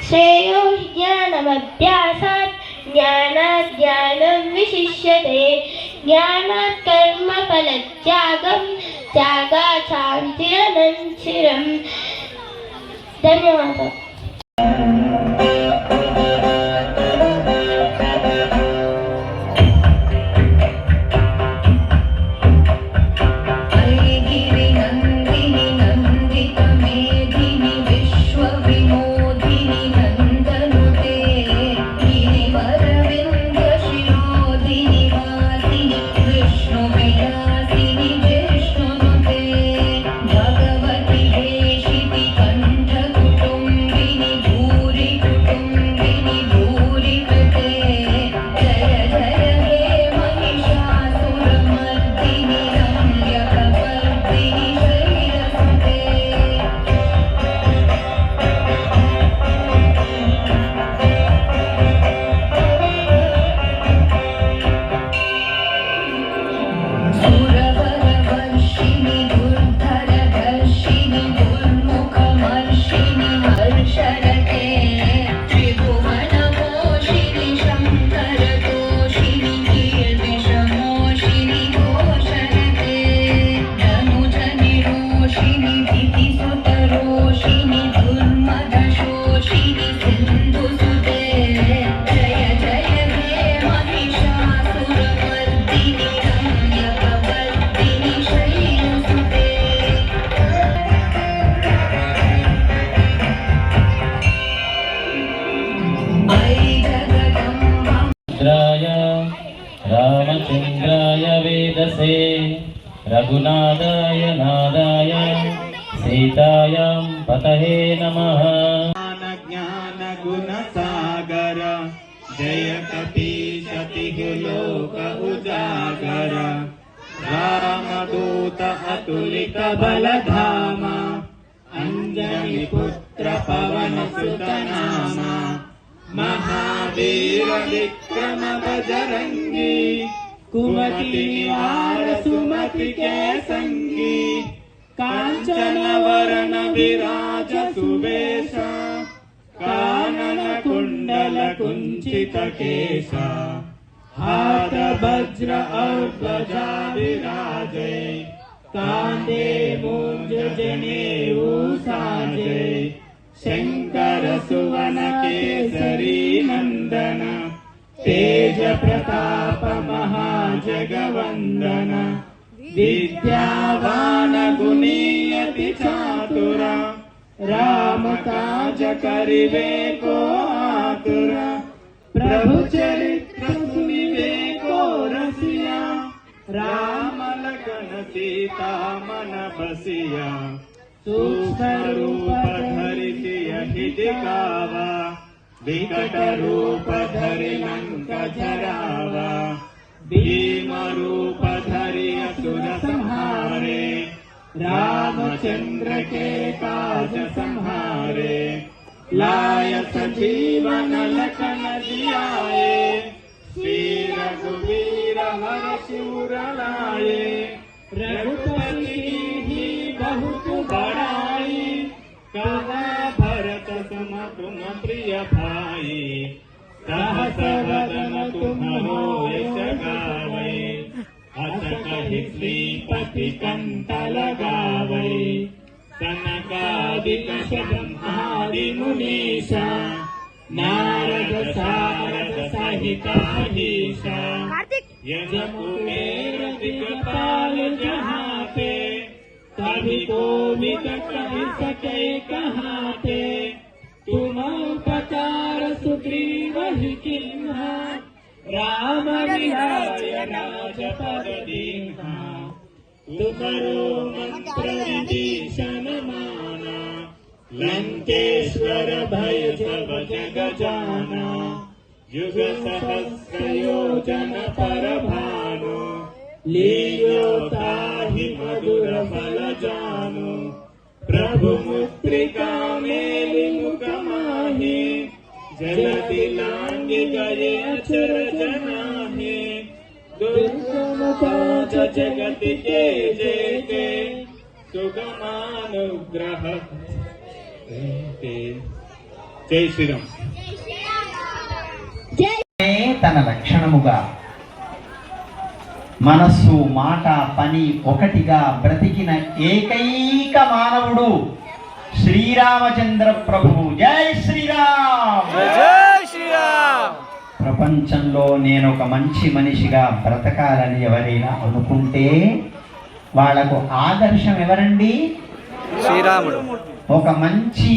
श्रेयो ज्ञानमभ्यासात् ज्ञानात् ज्ञानं विशिष्यते ज्ञानात् कर्मफलत्यागं त्यागात् शान्तिरनन्तरं। धन्यवादः। रामचंद्राय वेदसे रघुनाथाय नादाय सीतायां पतये नमः। ज्ञान गुण सागर जय कपीशति लोक उजागर रामदूत अतुलित बलधामा अंजनी पुत्र पवन सुत नामा महावीर विक्रम बजरंगी कुमति निवार सुमति के संगी कांचन वरण विराज सुवेशा कानन कुंडल कुंचित केशा हाथ वज्र और ध्वजा विराजे कांधे मूंज जनेऊ साजे शंकर सुवन केसरी नंदन तेज प्रताप महाजगवंदन विद्यावान गुणीयति चातुर राम काज करिवे को आतुर प्रभु चरित्र सुनिवे को रसिया राम लखन सीता मन बसिया सूक्ष्म रूप धरि सियहि दिखावा विकट रूप धरि लंक जरावा भीम रूप धरि असुर संहारे रामचंद्र के काज संहारे लाय सजीवन लखन जियाए श्री रघुवीर हर्षि उर लाए रघुपति ही बहुत बड़ाई कहा भरत सम तुम प्रिय भाई सहस वदन तुम्हारो यश गावै अस कहि श्रीपति कंठ लगावै सनकादिक ब्रह्मादि मुनीषा नारद सारद सहित अहीशा यज कुबेर दिक्पाल जहाँ पे कभी कोविद कहि सके कहाँ पे तुम उपकार सुग्रीव ही किन्हा राम विहाय राजपद दीन्हा तुमरो मंत्र विभीषण माना लंकेश्वर भय सब जग जाना युग सहस्र योजन पर भानु लियो ताहि मधुर फल जानु प्रभु मुद्रिका मेलि मुख माहि जलति लांघि गए अचर जनाहि दुर्गम काज जगति के जेते सुगमानुग्रह जय श्रीराम తన లక్షణముగా మనస్సు మాట పని ఒకటిగా బ్రతికిన ఏకైక మానవుడు శ్రీరామచంద్ర ప్రభువు. జై శ్రీరామ్. జై శ్రీరామ్. ప్రపంచంలో నేను ఒక మంచి మనిషిగా బ్రతకాలని ఎవరైనా అనుకుంటే వాళ్లకు ఆదర్శం ఎవరండి? శ్రీరాముడు. ఒక మంచి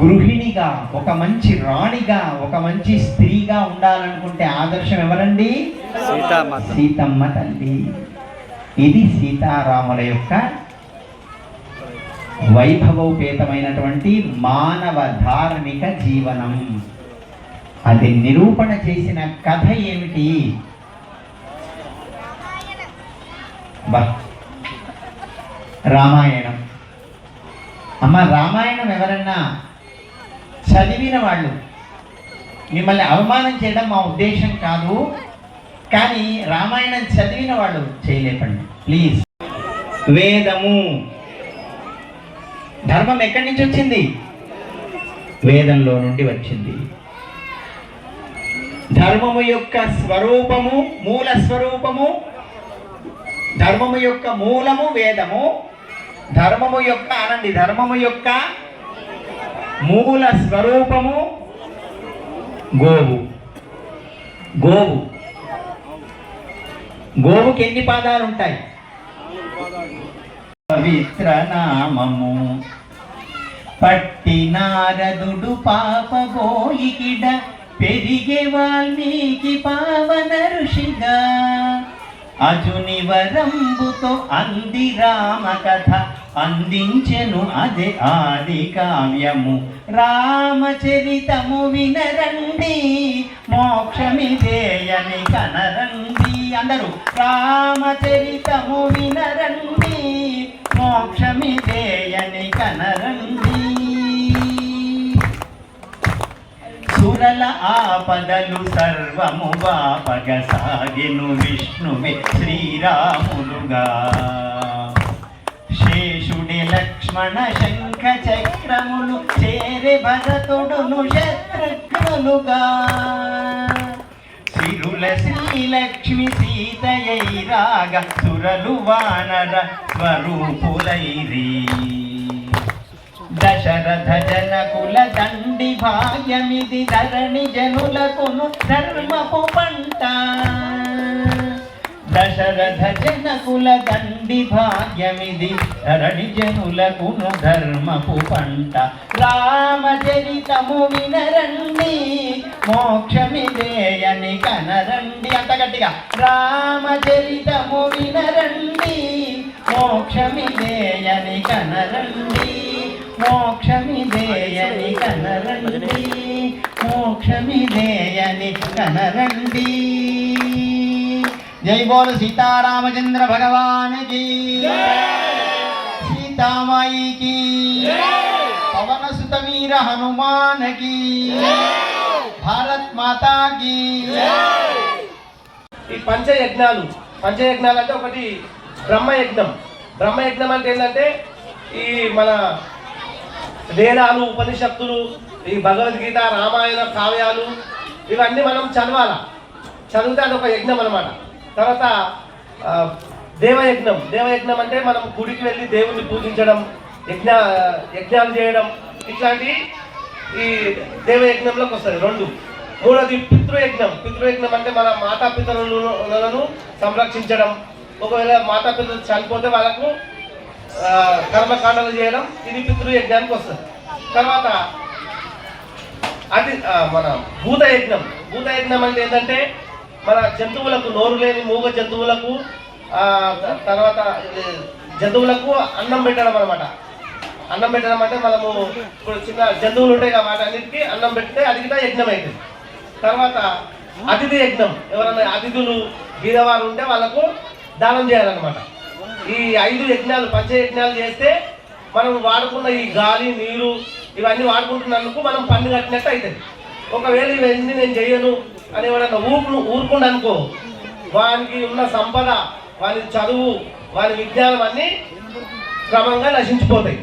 గృహిణిగా, ఒక మంచి రాణిగా, ఒక మంచి స్త్రీగా ఉండాలనుకుంటే ఆదర్శం ఎవరండి? సీతమ్మ తల్లి. ఇది సీతారాముల యొక్క వైభవోపేతమైనటువంటి మానవ ధార్మిక జీవనం. అది నిరూపణ చేసిన కథ ఏమిటి? రామాయణం. అమ్మ, రామాయణం ఎవరన్నా చదివిన వాళ్ళు, మిమ్మల్ని అవమానం చేయడం మా ఉద్దేశం కాదు, కానీ రామాయణం చదివిన వాళ్ళు చేయలేపండి ప్లీజ్. వేదము, ధర్మం ఎక్కడి నుంచి వచ్చింది? వేదంలో నుండి వచ్చింది. ధర్మము యొక్క స్వరూపము, మూల స్వరూపము, ధర్మము యొక్క మూలము వేదము. ధర్మము యొక్క అనండి, ధర్మము యొక్క మూల స్వరూపము గోవు. గోవు, గోవుకి ఎన్ని పాదాలు ఉంటాయి? పవిత్ర నామము పట్టి నారదుడు పాప గోయికిడ పెరిగే వాల్మీకి పావన ఋషిగా అజుని వరంబుతో అంది రామ కథ అందించెను అదే ఆది కావ్యము. రామచరితము వినరండి మోక్షమిదేయని కనరండి. అందరూ రామచరితము వినరండి మోక్షమిదేయని కనరండి. సురల ఆపదలు సర్వము వాపగ సాగెను విష్ణువే శ్రీరాములుగా. శేషుడి లక్ష్మణ శంఖ చక్రములు చేరే భరతుడును శత్రుఘ్నులుగా. సిరుల శ్రీలక్ష్మి సీతయై రాగ సురలు వానర స్వరూపులైరి. దశరథ జనకుల దండి భాగ్యమిది ధరణి జనులకును ధర్మపు పంట. దశరథ జనకుల దండి భాగ్యమిది ధరణి జనులకును ధర్మపు పంట. రామచరితము వినరండి మోక్షమిదేయని కనరండి. అంత గట్టిగా రామచరితము వినరండి మోక్షమిదేయని కనరండి. మోక్షమిదేయని కనరండి, మోక్షమిదేయని కనరండి. జై బోల్ సీతారామచంద్ర భగవాన్ కి, సీతామాయి కి, పవన సుత వీర హనుమాన్ కి, భారత్ మాతా కి. ఈ పంచయజ్ఞాలు అంటే ఒకటి బ్రహ్మయజ్ఞం. బ్రహ్మయజ్ఞం అంటే ఏంటంటే ఈ మన వేదాలు, ఉపనిషత్తులు, ఈ భగవద్గీత, రామాయణ కావ్యాలు ఇవన్నీ మనం చదవాలా. చదివితే అదొక యజ్ఞం అనమాట. తర్వాత దేవయజ్ఞం. దేవయజ్ఞం అంటే మనం గుడికి వెళ్ళి దేవుణ్ణి పూజించడం, యజ్ఞాలు చేయడం, ఇట్లాంటి ఈ దేవయజ్ఞంలోకి వస్తుంది. రెండు. మూడోది పితృయజ్ఞం. పితృయజ్ఞం అంటే మన మాతాపితరులను సంరక్షించడం. ఒకవేళ మాతాపితరులు చనిపోతే వాళ్ళకు కర్మకాండలు చేయడం, ఇది పితృయజ్ఞానికి వస్తుంది. తర్వాత అది మన భూతయజ్ఞం. భూతయజ్ఞం అంటే ఏంటంటే మన జంతువులకు, నోరు లేని మూగ జంతువులకు, తర్వాత జంతువులకు అన్నం పెట్టడం అనమాట. అన్నం పెట్టడం అంటే మనము ఇప్పుడు చిన్న జంతువులు ఉంటాయి కదా, వాటన్నిటికీ అన్నం పెడితే అది కూడా యజ్ఞం అవుతుంది. తర్వాత అతిథి యజ్ఞం. ఎవరైనా అతిథులు బీదవారు ఉంటే వాళ్ళకు దానం చేయాలన్నమాట. ఈ 5 యజ్ఞాలు పంచయజ్ఞాలు చేస్తే మనం వాడుకున్న ఈ గాలి నీరు ఇవన్నీ వాడుకుంటున్నందుకు మనం పన్ను కట్టినట్టు అవుతుంది. ఒకవేళ ఇవన్నీ నేను చెయ్యను అని ఎవడన్నా ఊరుకుండా అనుకో, వానికి ఉన్న సంపద, వాని చదువు, వాని విజ్ఞానం అన్నీ క్రమంగా నశించిపోతాయి.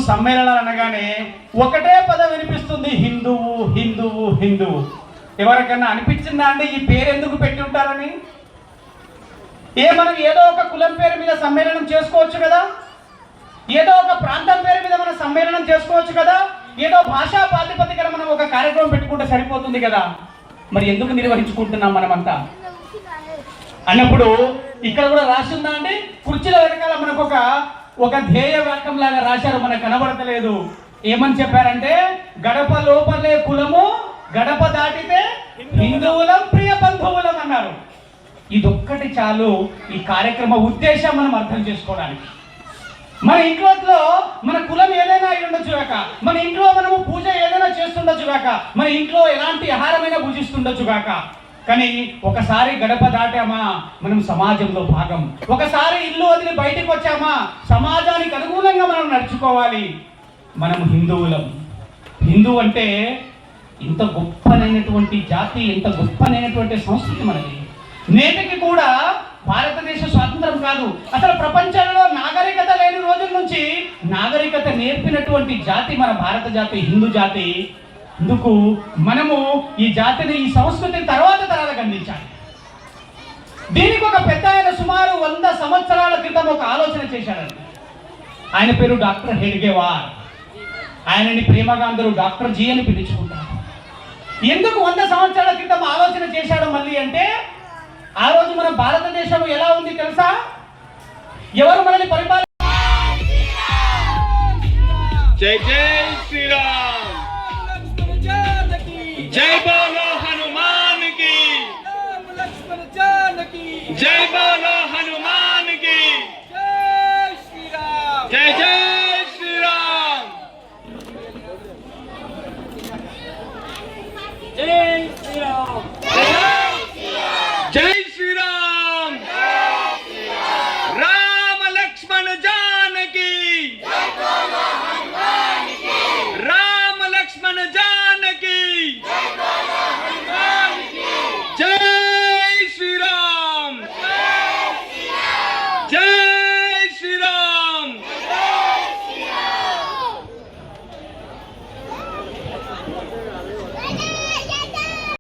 సమ్మేళనాలు అనగానే ఒకటే పదం వినిపిస్తుంది, హిందువు హిందువు హిందువు. ఎవరికన్నా అనిపించిందా అండి ఈ పేరు ఎందుకు పెట్టి ఉంటారని? మనం ఏదో ఒక కులం పేరు మీద సమ్మేళనం చేసుకోవచ్చు కదా, ఏదో ఒక ప్రాంతం పేరు మీద మనం సమ్మేళనం చేసుకోవచ్చు కదా, ఏదో భాషా ప్రాతిపదికన మనం ఒక కార్యక్రమం పెట్టుకుంటే సరిపోతుంది కదా. మరి ఎందుకు నిర్వహించుకుంటున్నాం మనమంతా అన్నప్పుడు ఇక్కడ కూడా రాసి ఉందా అండి? కుర్చీల వెనకాల మనకు ఒక ధ్యేయ వాక్యం లాగా రాశారు, మనకు కనబడతలేదు. ఏమని చెప్పారంటే, గడప లోపలే కులము, గడప దాటితే హిందువులం ప్రియ బంధువులం అన్నారు. ఇదొక్కటి చాలు ఈ కార్యక్రమ ఉద్దేశం మనం అర్థం చేసుకోవడానికి. మన ఇంట్లో మన కులం ఏదైనా అయి ఉండొచ్చు కాక, మన ఇంట్లో మనము పూజ ఏదైనా చేస్తుండొచ్చు కాక, మన ఇంట్లో ఎలాంటి ఆహారమైనా భుజిస్తుండొచ్చు కాక, కానీ ఒకసారి గడప దాటామా మనం సమాజంలో భాగం. ఒకసారి ఇల్లు వదిలి బయటకు వచ్చామా సమాజానికి అనుగుణంగా మనం నడుచుకోవాలి. మనం హిందువులం. హిందూ అంటే ఇంత గొప్పనైనటువంటి జాతి, ఎంత గొప్పనైనటువంటి సంస్కృతి మనది. నేటికి కూడా భారతదేశ స్వాతంత్రం కాదు, అసలు ప్రపంచంలో నాగరికత లేని రోజుల నుంచి నాగరికత నేర్పినటువంటి జాతి మన భారత జాతి, హిందూ జాతి. అందుకు మనము ఈ జాతిని, ఈ సంస్కృతిని తర్వాత తరాలకు అందించాలి. దీనికి ఒక పెద్ద ఆయన సుమారు 100 సంవత్సరాల క్రితం ఒక ఆలోచన చేశాడండి. ఆయన పేరు డాక్టర్ హెడ్గేవార్. ఆయనని ప్రేమగా అందరూ డాక్టర్ జీ అని పిలుచుకుంటారు. ఎందుకు 100 సంవత్సరాల క్రితం ఆలోచన చేశాడు మళ్ళీ అంటే, ఆ రోజు మన భారతదేశం ఎలా ఉంది తెలుసా? ఎవరు మనల్ని పరిపాలన? జై జై శ్రీరామ్.